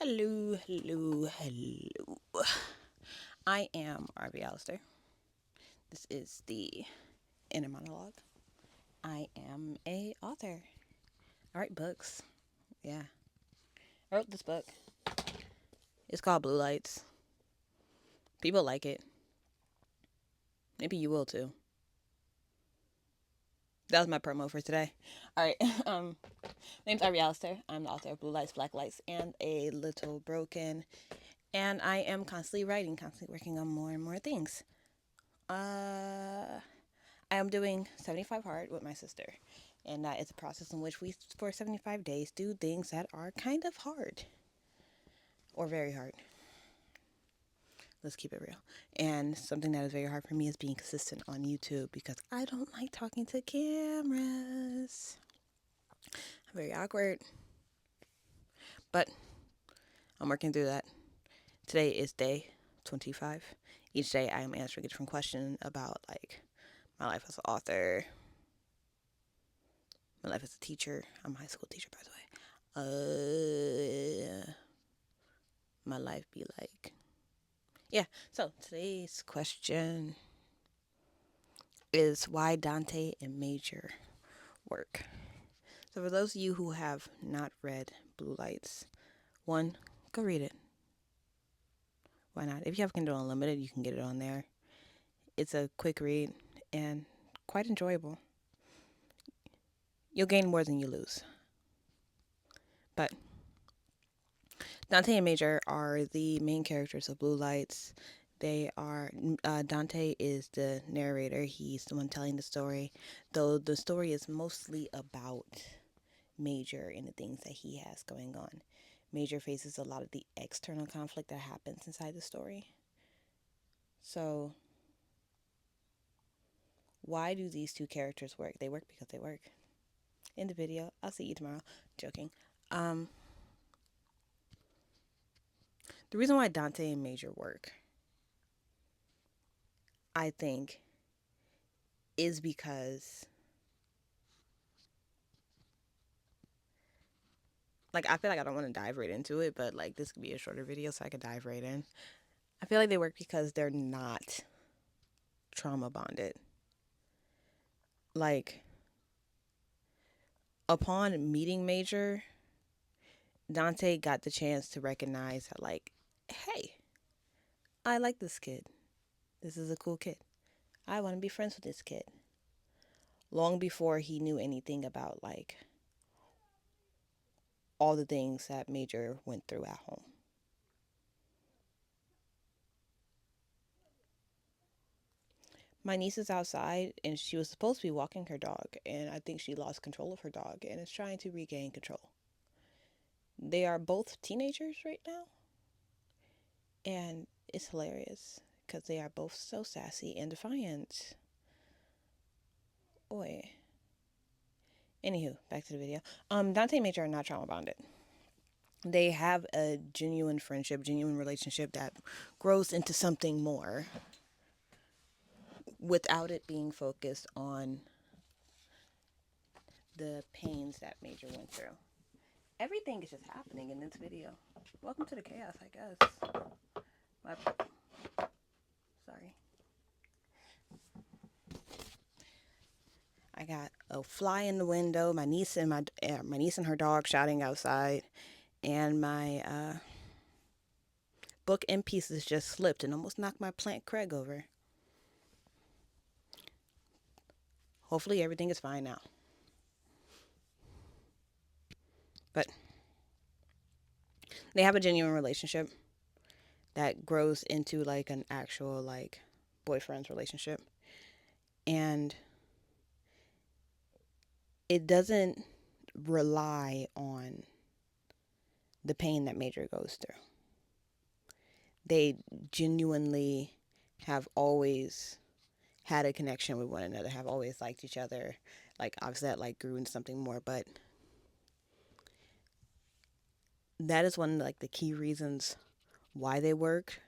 Hello, hello, hello. I am RV Alistair. This is the inner monologue. I am a author. I write books. Yeah. I wrote this book. It's called Blue Lights. People like it. Maybe you will too. That was my promo for today. Alright. My name's RV Alistair. I'm the author of Blue Lights, Black Lights, and A Little Broken. And I am constantly writing, constantly working on more and more things. I am doing 75 hard with my sister, and that is a process in which we, for 75 days, do things that are kind of hard or very hard. Let's keep it real. And something that is very hard for me is being consistent on YouTube because I don't like talking to cameras. I'm very awkward, but I'm working through that. Today is day 25. Each day I am answering a different question about like my life as an author, my life as a teacher. I'm a high school teacher, by the way. My life be like. Yeah, so today's question is why Dante and Major work. So for those of you who have not read Blue Lights, one, go read it. Why not? If you have Kindle Unlimited, you can get it on there. It's a quick read and quite enjoyable. You'll gain more than you lose. But Dante and Major are the main characters of Blue Lights. They are, Dante is the narrator. He's the one telling the story, though the story is mostly about Major and the things that he has going on. Major faces a lot of the external conflict that happens inside the story. So, why do these two characters work? They work because they work. In the video, I'll see you tomorrow. Joking. The reason why Dante and Major work, I think, is because like I feel like I don't want to dive right into it, but like this could be a shorter video so I could dive right in. I feel like they work because they're not trauma bonded. Like upon meeting Major, Dante got the chance to recognize that like, hey, I like this kid. This is a cool kid. I want to be friends with this kid. Long before he knew anything about like all the things that Major went through at home. My niece is outside and she was supposed to be walking her dog, and I think she lost control of her dog and is trying to regain control. They are both teenagers right now, and it's hilarious because they are both so sassy and defiant. Oi. Anywho, back to the video. Dante and Major are not trauma bonded. They have a genuine friendship, genuine relationship that grows into something more without it being focused on the pains that Major went through. Everything is just happening in this video. Welcome to the chaos, I guess. Sorry. I got a fly in the window, my niece and her dog shouting outside, and my book in pieces just slipped and almost knocked my plant Craig over. Hopefully everything is fine now. But they have a genuine relationship that grows into like an actual like boyfriend's relationship. And it doesn't rely on the pain that Major goes through. They genuinely have always had a connection with one another, have always liked each other. Like obviously that like grew into something more, but that is one of like the key reasons why they work,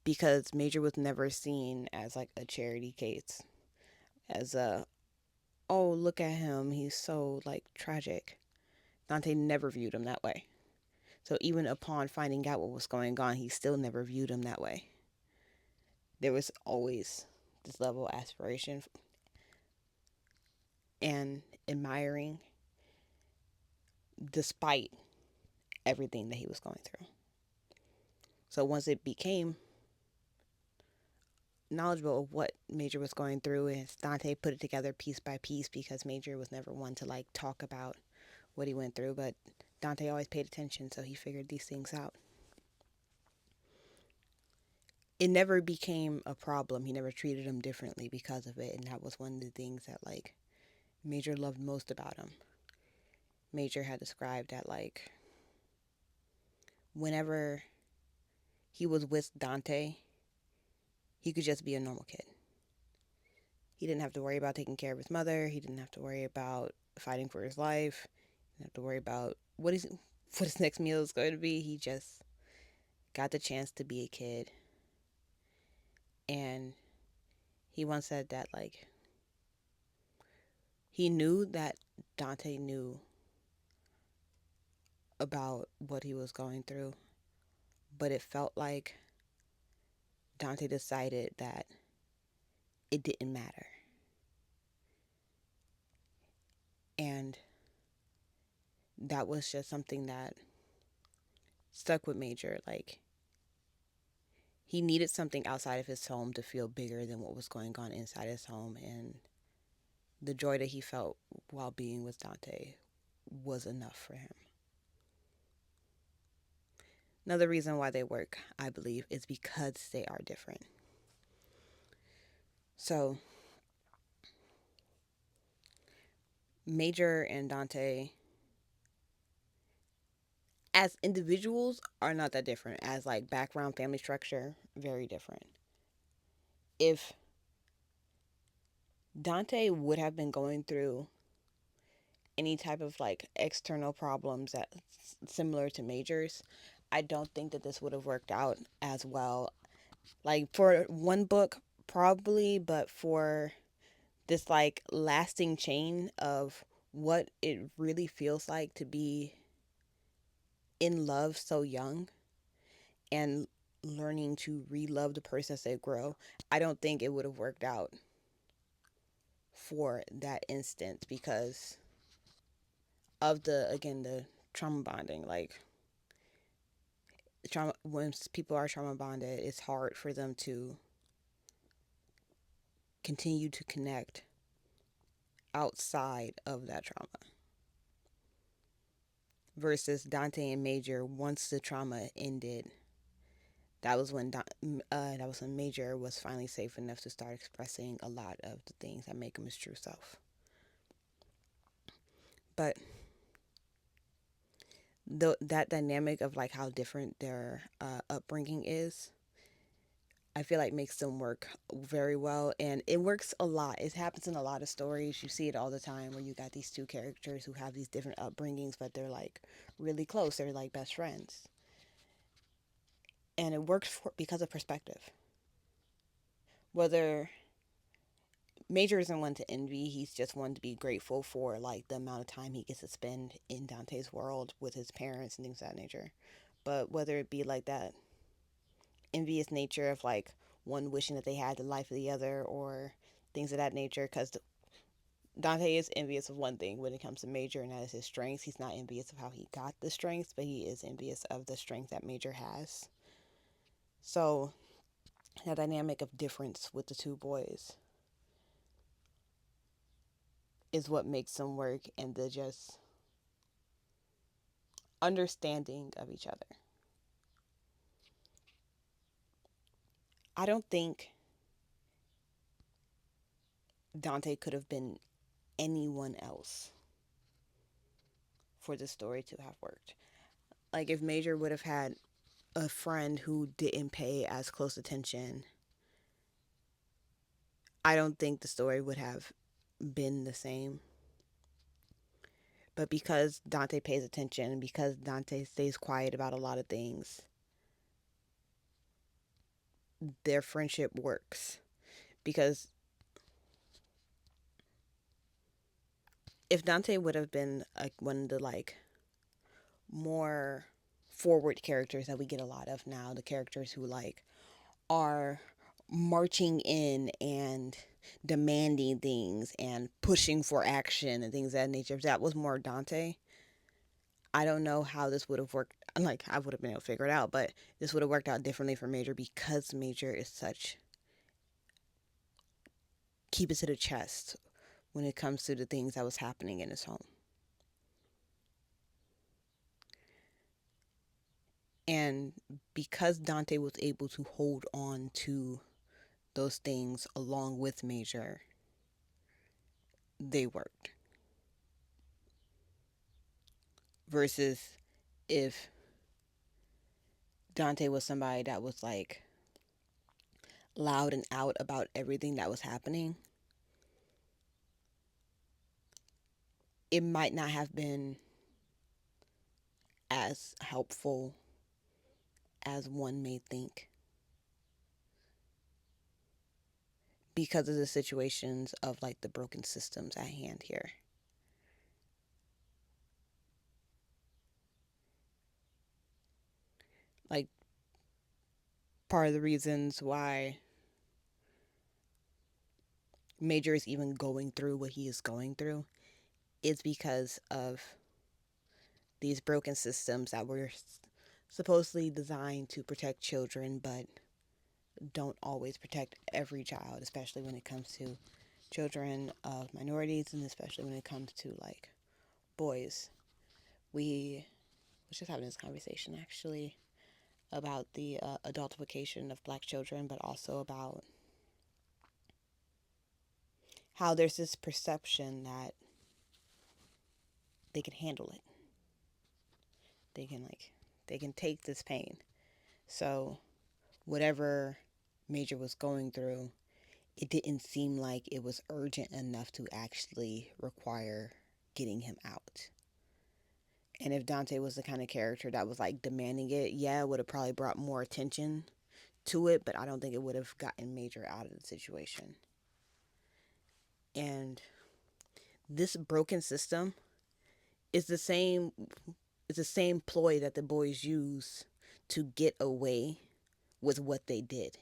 because Major was never seen as like a charity case, as a, oh, look at him, he's so like tragic. Dante never viewed him that way. So even upon finding out what was going on, he still never viewed him that way. There was always this level of aspiration and admiring despite everything that he was going through. So once it became knowledgeable of what Major was going through, and Dante put it together piece by piece because Major was never one to like talk about what he went through, but Dante always paid attention, so he figured these things out. It never became a problem. He never treated him differently because of it, and that was one of the things that like Major loved most about him. Major had described that like whenever he was with Dante, he could just be a normal kid. He didn't have to worry about taking care of his mother. He didn't have to worry about fighting for his life. He didn't have to worry about what his next meal is going to be. He just got the chance to be a kid. And he once said that like he knew that Dante knew about what he was going through, but it felt like Dante decided that it didn't matter. And that was just something that stuck with Major. Like, he needed something outside of his home to feel bigger than what was going on inside his home. And the joy that he felt while being with Dante was enough for him. Another reason why they work, I believe, is because they are different. So, Major and Dante, as individuals, are not that different. As like background, family structure, very different. If Dante would have been going through any type of like external problems that similar to Major's, I don't think that this would have worked out as well. Like for one book, probably, but for this like lasting chain of what it really feels like to be in love so young and learning to re-love the person as they grow, I don't think it would have worked out for that instance because of the trauma bonding. Like trauma, when people are trauma bonded, it's hard for them to continue to connect outside of that trauma. Versus Dante and Major, once the trauma ended, that was when Major was finally safe enough to start expressing a lot of the things that make him his true self. But that dynamic of like how different their upbringing is, I feel like makes them work very well, and it works a lot. It happens in a lot of stories. You see it all the time where you got these two characters who have these different upbringings, but they're like really close. They're like best friends, and it works because of perspective. Whether Major isn't one to envy, he's just one to be grateful for like the amount of time he gets to spend in Dante's world with his parents and things of that nature. But whether it be like that envious nature of like one wishing that they had the life of the other or things of that nature, because Dante is envious of one thing when it comes to Major, and that is his strengths. He's not envious of how he got the strengths, but he is envious of the strength that Major has. So that dynamic of difference with the two boys is what makes them work, and the just understanding of each other. I don't think Dante could have been anyone else for the story to have worked. Like if Major would have had a friend who didn't pay as close attention, I don't think the story would have been the same. But because Dante pays attention and because Dante stays quiet about a lot of things, their friendship works. Because if Dante would have been like one of the like more forward characters that we get a lot of now. The characters who like are marching in and demanding things and pushing for action and things of that nature. If that was more Dante, I don't know how this would have worked. Like, I would have been able to figure it out, but this would have worked out differently for Major because Major is such keep it to the chest when it comes to the things that was happening in his home. And because Dante was able to hold on to those things along with Major, they worked. Versus if Dante was somebody that was like loud and out about everything that was happening, it might not have been as helpful as one may think because of the situations of like the broken systems at hand here. Like, part of the reasons why Major is even going through what he is going through is because of these broken systems that were supposedly designed to protect children, but don't always protect every child, especially when it comes to children of minorities and especially when it comes to like boys. We was just having this conversation actually about the adultification of black children, but also about how there's this perception that they can handle it. They can they can take this pain. So whatever Major was going through, it didn't seem like it was urgent enough to actually require getting him out. And if Dante was the kind of character that was like demanding it, yeah, it would have probably brought more attention to it, but I don't think it would have gotten Major out of the situation. And this broken system is the same is the same ploy that the boys use to get away with what they did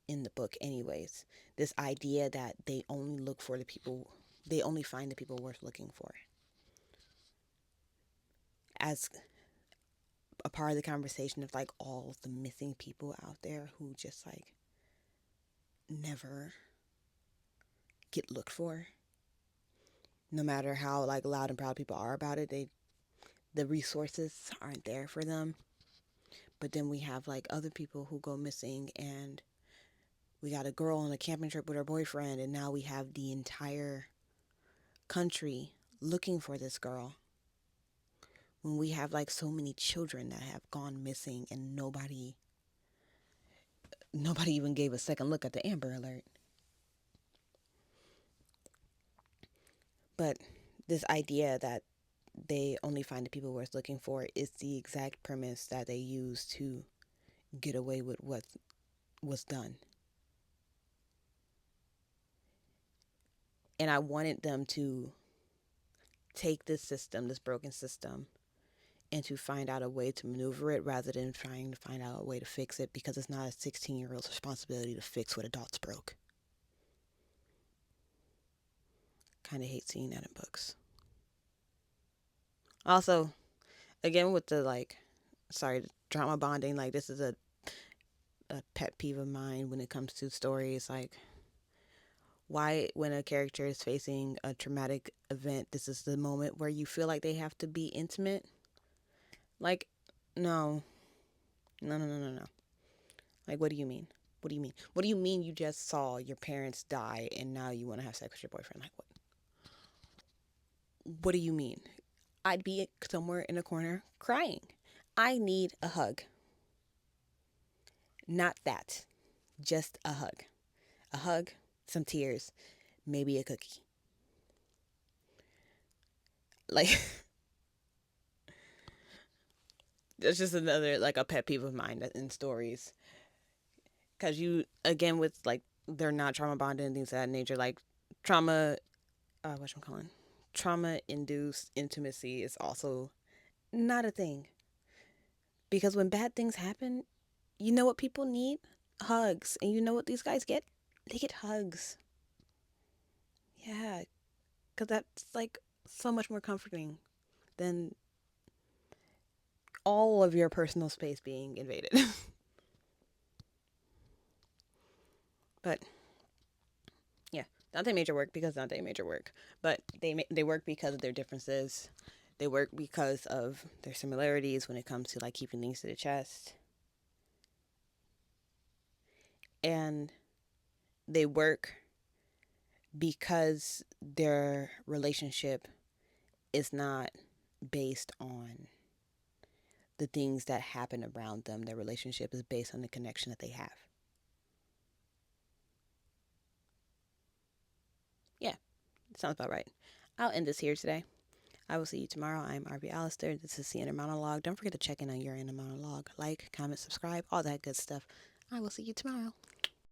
in the book anyways. This idea that they only look for the people, they only find the people worth looking for. As a part of the conversation of like all the missing people out there who just like never get looked for. No matter how like loud and proud people are about it, the resources aren't there for them. But then we have like other people who go missing, and we got a girl on a camping trip with her boyfriend, and now we have the entire country looking for this girl. When we have like so many children that have gone missing and nobody even gave a second look at the Amber Alert. But this idea that they only find the people worth looking for is the exact premise that they use to get away with what was done. And I wanted them to take this system, this broken system, and to find out a way to maneuver it rather than trying to find out a way to fix it, because it's not a 16-year-old's responsibility to fix what adults broke. Kind of hate seeing that in books. Also, again with the like, sorry, drama bonding, like this is a pet peeve of mine when it comes to stories. Like, why, when a character is facing a traumatic event, this is the moment where you feel like they have to be intimate? Like, no. No, no, no, no, no. Like, what do you mean? What do you mean? What do you mean you just saw your parents die and now you want to have sex with your boyfriend? Like, what? What do you mean? I'd be somewhere in a corner crying. I need a hug. Not that. Just a hug. A hug, some tears, maybe a cookie. Like, that's just another, like, a pet peeve of mine in stories. Because you, again, with, like, they're not trauma bonded and things of that nature. Like, trauma, whatchamacallit? Trauma induced intimacy is also not a thing. Because when bad things happen, you know what people need? Hugs. And you know what these guys get? They get hugs. Yeah, because that's like so much more comforting than all of your personal space being invaded. But yeah, Dante and Major work because Dante and Major work. But they work because of their differences. They work because of their similarities when it comes to like keeping things to the chest. And they work because their relationship is not based on the things that happen around them. Their relationship is based on the connection that they have. Yeah, sounds about right. I'll end this here today. I will see you tomorrow. I'm RB Alistair. This is the Inner Monologue. Don't forget to check in on your inner monologue. Like, comment, subscribe, all that good stuff. I will see you tomorrow.